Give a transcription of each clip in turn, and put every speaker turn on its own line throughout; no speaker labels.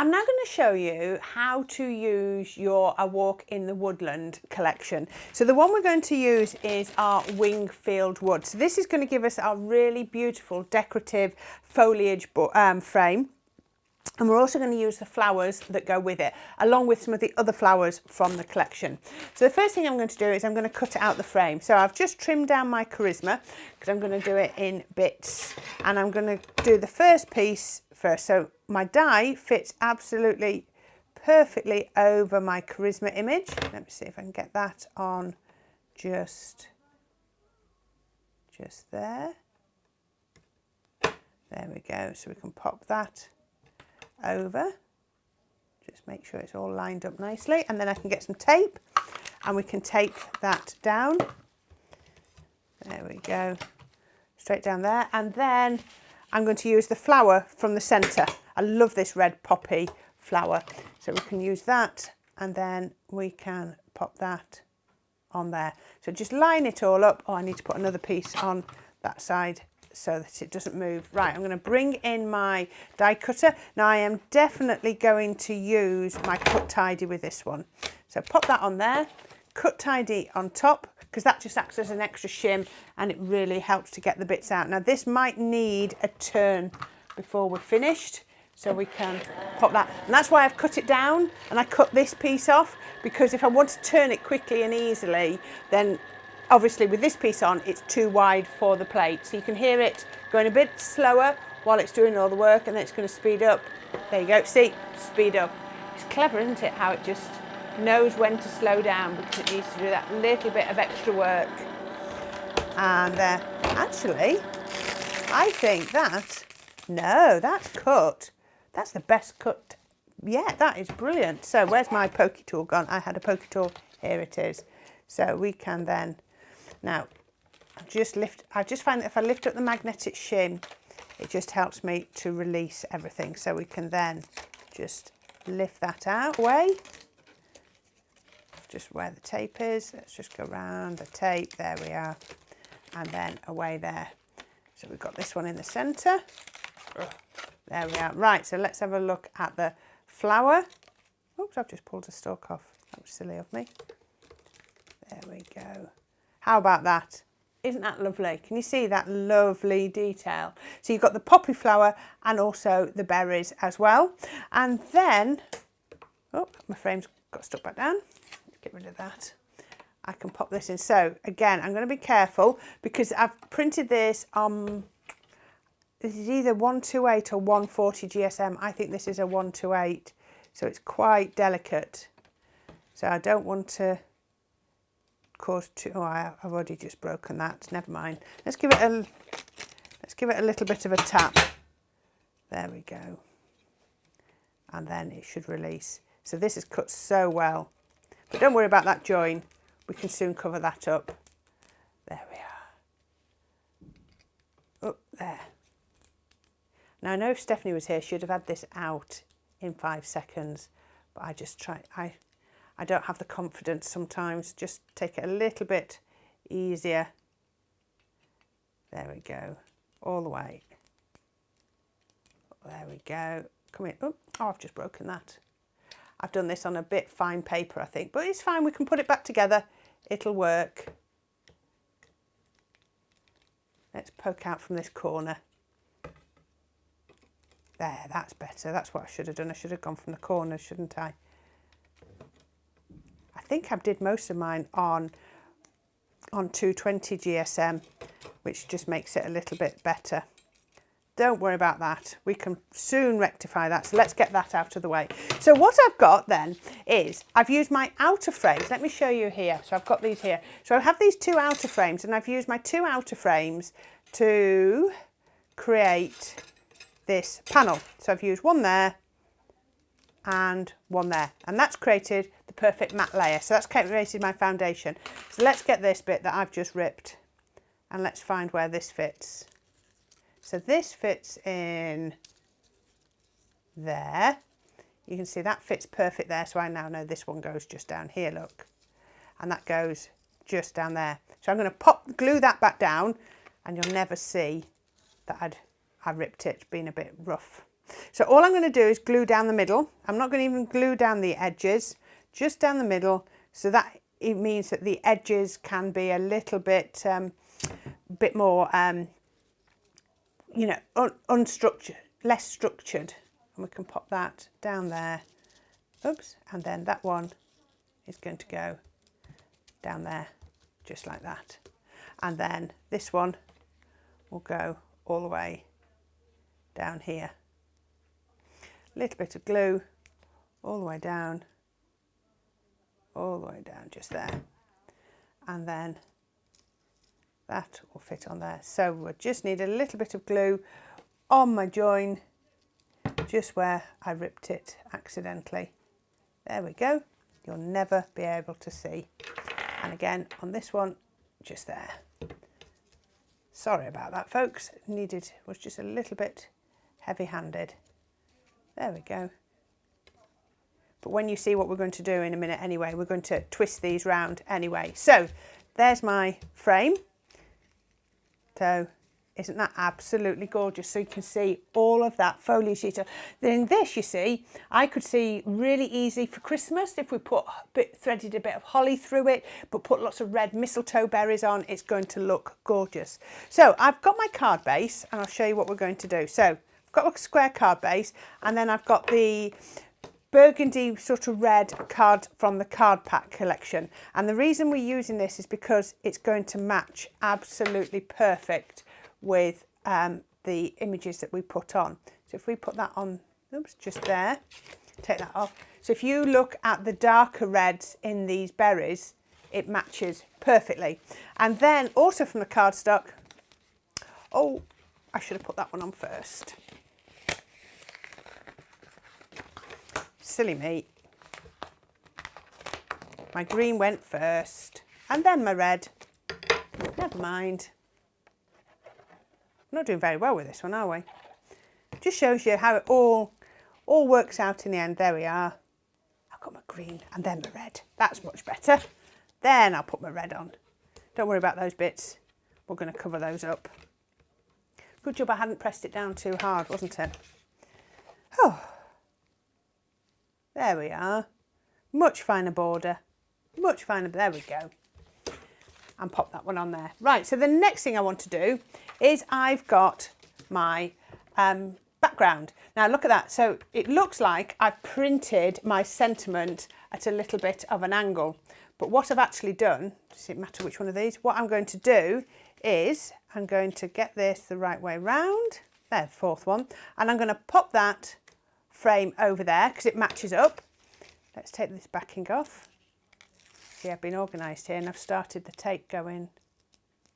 I'm now going to show you how to use your A Walk in the Woodland collection. So the one we're going to use is our Wingfield Wood. So this is going to give us our really beautiful decorative foliage frame. And we're also going to use the flowers that go with it, along with some of the other flowers from the collection. So the first thing I'm going to do is I'm going to cut out the frame. So I've just trimmed down my charisma because I'm going to do it in bits. And I'm going to do the first piece first. So my die fits absolutely perfectly over my charisma image. Let me see if I can get that on just there. There we go. So we can pop that over, just make sure it's all lined up nicely, and then I can get some tape and we can tape that down. There we go, straight down there. And then I'm going to use the flower from the centre. I love this red poppy flower, so we can use that, and then we can pop that on there. So just line it all up. Oh, I need to put another piece on that side so that it doesn't move. Right, I'm going to bring in my die cutter. Now I am definitely going to use my cut tidy with this one. So pop that on there, cut tidy on top, because that just acts as an extra shim and it really helps to get the bits out. Now this might need a turn before we're finished, so we can pop that. And that's why I've cut it down and I cut this piece off, because if I want to turn it quickly and easily, then obviously with this piece on, it's too wide for the plate. So you can hear it going a bit slower while it's doing all the work, and then it's going to speed up. There you go, see, speed up. It's clever, isn't it, how it just knows when to slow down because it needs to do that little bit of extra work. And actually, I think that's cut. That's the best cut. Yeah, that is brilliant. So where's my pokey tool gone? I had a pokey tool, here it is. So we can then, now, I just find that if I lift up the magnetic shim, it just helps me to release everything. So we can then just lift that out away, just where the tape is. Let's just go around the tape, there we are, and then away there. So we've got this one in the centre. There we are. Right, so let's have a look at the flower. Oops, I've just pulled a stalk off. That was silly of me. There we go. How about that? Isn't that lovely? Can you see that lovely detail? So you've got the poppy flower and also the berries as well. And then, oh, my frame's got stuck back down. Get rid of that. I can pop this in. So again, I'm going to be careful because I've printed this on, this is either 128 or 140 GSM. I think this is a 128, so it's quite delicate. So I don't want to cause too, oh, I've already just broken that. Never mind. Let's give it a little bit of a tap. There we go. And then it should release. So this is cut so well. But don't worry about that join. We can soon cover that up. There we are. Up there. Now I know if Stephanie was here, she'd have had this out in 5 seconds. But I just try, I don't have the confidence sometimes. Just take it a little bit easier. There we go. All the way. There we go. Come in. Oh, I've just broken that. I've done this on a bit fine paper, I think, but it's fine. We can put it back together. It'll work. Let's poke out from this corner. There, that's better. That's what I should have done. I should have gone from the corner, shouldn't I? I think I did most of mine on 220 GSM, which just makes it a little bit better. Don't worry about that. We can soon rectify that. So let's get that out of the way. So what I've got then is I've used my outer frames. Let me show you here. So I've got these here. So I have these 2 outer frames, and I've used my 2 outer frames to create this panel. So I've used one there and one there, and that's created the perfect matte layer. So that's created my foundation. So let's get this bit that I've just ripped and let's find where this fits. So this fits in there. You can see that fits perfect there. So I now know this one goes just down here, look. And that goes just down there. So I'm going to glue that back down, and you'll never see that I ripped it. It's been a bit rough. So all I'm going to do is glue down the middle. I'm not going to even glue down the edges, just down the middle, so that it means that the edges can be a little bit more, you know, unstructured, less structured. And we can pop that down there. Oops, and then that one is going to go down there, just like that. And then this one will go all the way down here. A little bit of glue all the way down, just there. And then that will fit on there. So we just need a little bit of glue on my join, just where I ripped it accidentally. There we go. You'll never be able to see. And again, on this one, just there. Sorry about that, folks. Was just a little bit heavy-handed. There we go. But when you see what we're going to do in a minute anyway, we're going to twist these round anyway. So there's my frame. So isn't that absolutely gorgeous? So you can see all of that foliage detail. Then this, you see, I could see really easy for Christmas if we threaded a bit of holly through it, but put lots of red mistletoe berries on. It's going to look gorgeous. So I've got my card base, and I'll show you what we're going to do. So I've got a square card base, and then I've got the burgundy sort of red card from the card pack collection. And the reason we're using this is because it's going to match absolutely perfect with the images that we put on. So if we put that on, oops, just there, take that off. So if you look at the darker reds in these berries, it matches perfectly. And then also from the cardstock, oh, I should have put that one on first. Silly me. My green went first, and then my red. Never mind. We're not doing very well with this one, are we? Just shows you how it all works out in the end. There we are. I've got my green and then my red. That's much better. Then I'll put my red on. Don't worry about those bits. We're going to cover those up. Good job I hadn't pressed it down too hard, wasn't it? Oh, there we are. Much finer border. Much finer. There we go. And pop that one on there. Right, so the next thing I want to do is I've got my background. Now look at that. So it looks like I've printed my sentiment at a little bit of an angle. But what I've actually done, does it matter which one of these? What I'm going to do is I'm going to get this the right way round. There, fourth one. And I'm going to pop that frame over there because it matches up. Let's take this backing off. See, I've been organised here and I've started the tape going.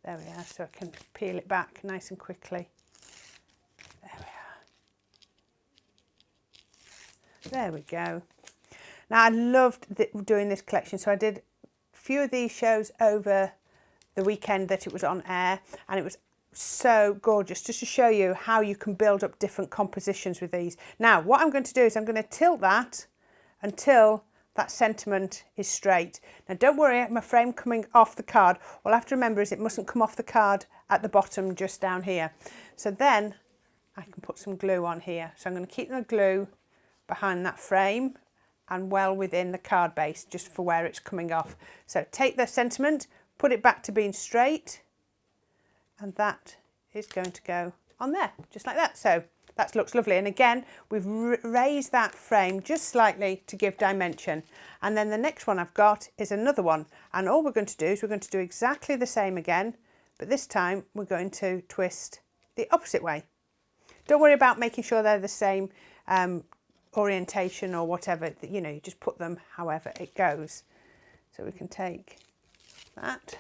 There we are, so I can peel it back nice and quickly. There we are. There we go. Now I loved doing this collection, so I did a few of these shows over the weekend that it was on air, and it was so gorgeous just to show you how you can build up different compositions with these. Now what I'm going to do is I'm going to tilt that until that sentiment is straight. Now don't worry, my frame coming off the card. What I have to remember is it mustn't come off the card at the bottom, just down here. So then I can put some glue on here. So I'm going to keep the glue behind that frame and well within the card base, just for where it's coming off. So take the sentiment, put it back to being straight, and that is going to go on there, just like that. So that looks lovely. And again, we've raised that frame just slightly to give dimension. And then the next one I've got is another one. And all we're going to do is we're going to do exactly the same again, but this time we're going to twist the opposite way. Don't worry about making sure they're the same orientation or whatever, you know, you just put them however it goes. So we can take that,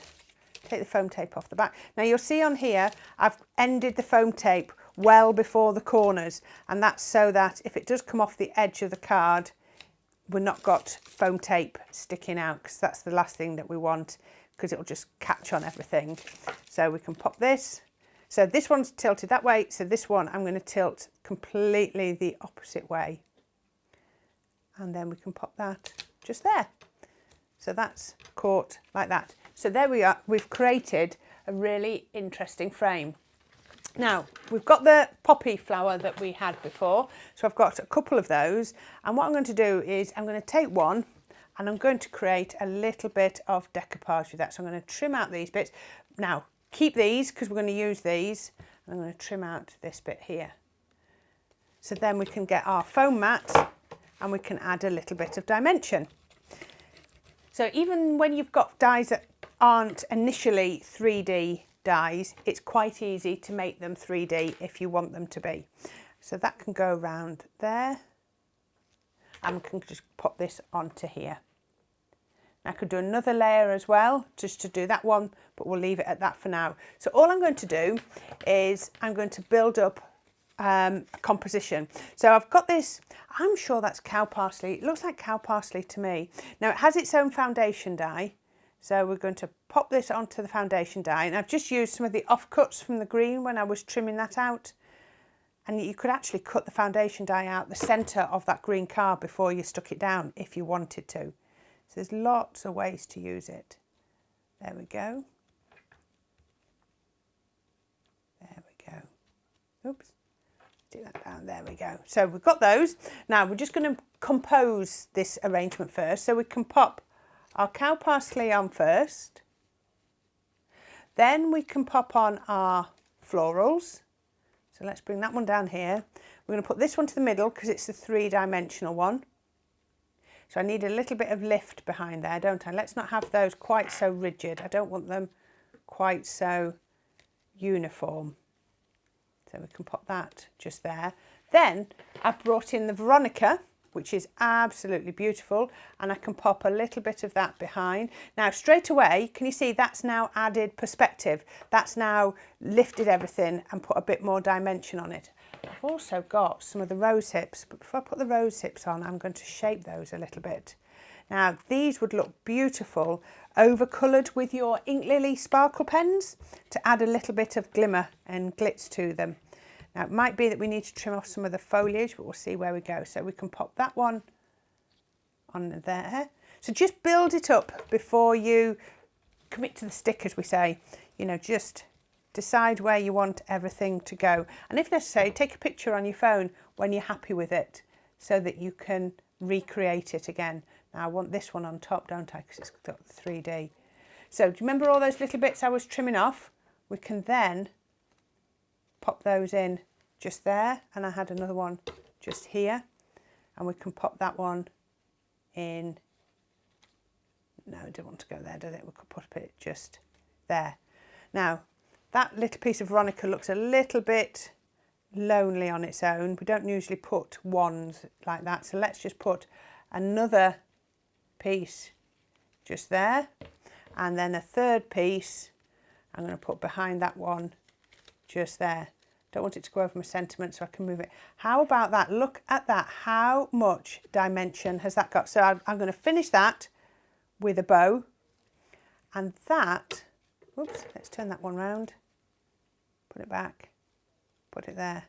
take the foam tape off the back. Now you'll see on here, I've ended the foam tape well before the corners, and that's so that if it does come off the edge of the card, we've not got foam tape sticking out, because that's the last thing that we want, because it'll just catch on everything. So we can pop this. So this one's tilted that way, so this one I'm going to tilt completely the opposite way. And then we can pop that just there. So that's caught like that. So there we are, we've created a really interesting frame. Now, we've got the poppy flower that we had before, so I've got a couple of those, and what I'm going to do is I'm going to take one and I'm going to create a little bit of decoupage with that. So I'm going to trim out these bits. Now, keep these because we're going to use these, and I'm going to trim out this bit here. So then we can get our foam mat and we can add a little bit of dimension. So even when you've got dies that aren't initially 3D dies, it's quite easy to make them 3D if you want them to be. So that can go around there, and we can just pop this onto here. I could do another layer as well just to do that one, but we'll leave it at that for now. So all I'm going to do is I'm going to build up a composition. So I've got this, I'm sure that's cow parsley. It looks like cow parsley to me. Now it has its own foundation dye. So we're going to pop this onto the foundation dye, and I've just used some of the offcuts from the green when I was trimming that out. And you could actually cut the foundation dye out the centre of that green card before you stuck it down if you wanted to. So there's lots of ways to use it. There we go. There we go. Oops. Do that down. There we go. So we've got those. Now we're just going to compose this arrangement first. So we can pop our cow parsley on first. Then we can pop on our florals. So let's bring that one down here. We're going to put this one to the middle because it's the 3-dimensional one. So I need a little bit of lift behind there, don't I? Let's not have those quite so rigid. I don't want them quite so uniform. So we can pop that just there. Then I've brought in the Veronica, which is absolutely beautiful, and I can pop a little bit of that behind. Now straight away, can you see that's now added perspective? That's now lifted everything and put a bit more dimension on it. I've also got some of the rose hips, but before I put the rose hips on, I'm going to shape those a little bit. Now these would look beautiful over-coloured with your ink lily sparkle pens to add a little bit of glimmer and glitz to them. Now it might be that we need to trim off some of the foliage, but we'll see where we go. So we can pop that one on there. So just build it up before you commit to the stick, as we say. You know, just decide where you want everything to go. And if necessary, take a picture on your phone when you're happy with it so that you can recreate it again. Now I want this one on top, don't I? Because it's got the 3D. So do you remember all those little bits I was trimming off? We can then pop those in just there, and I had another one just here, and we can pop that one in. No, I don't want to go there, does it? We could put it just there. Now that little piece of Veronica looks a little bit lonely on its own. We don't usually put ones like that, so let's just put another piece just there, and then a third piece I'm going to put behind that one just there. Don't want it to go over my sentiment, so I can move it. How about that? Look at that. How much dimension has that got? So I'm going to finish that with a bow, and that, whoops, let's turn that one round, put it back, put it there.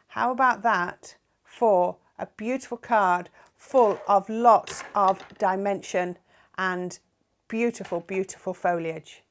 How about that for a beautiful card full of lots of dimension and beautiful, beautiful foliage?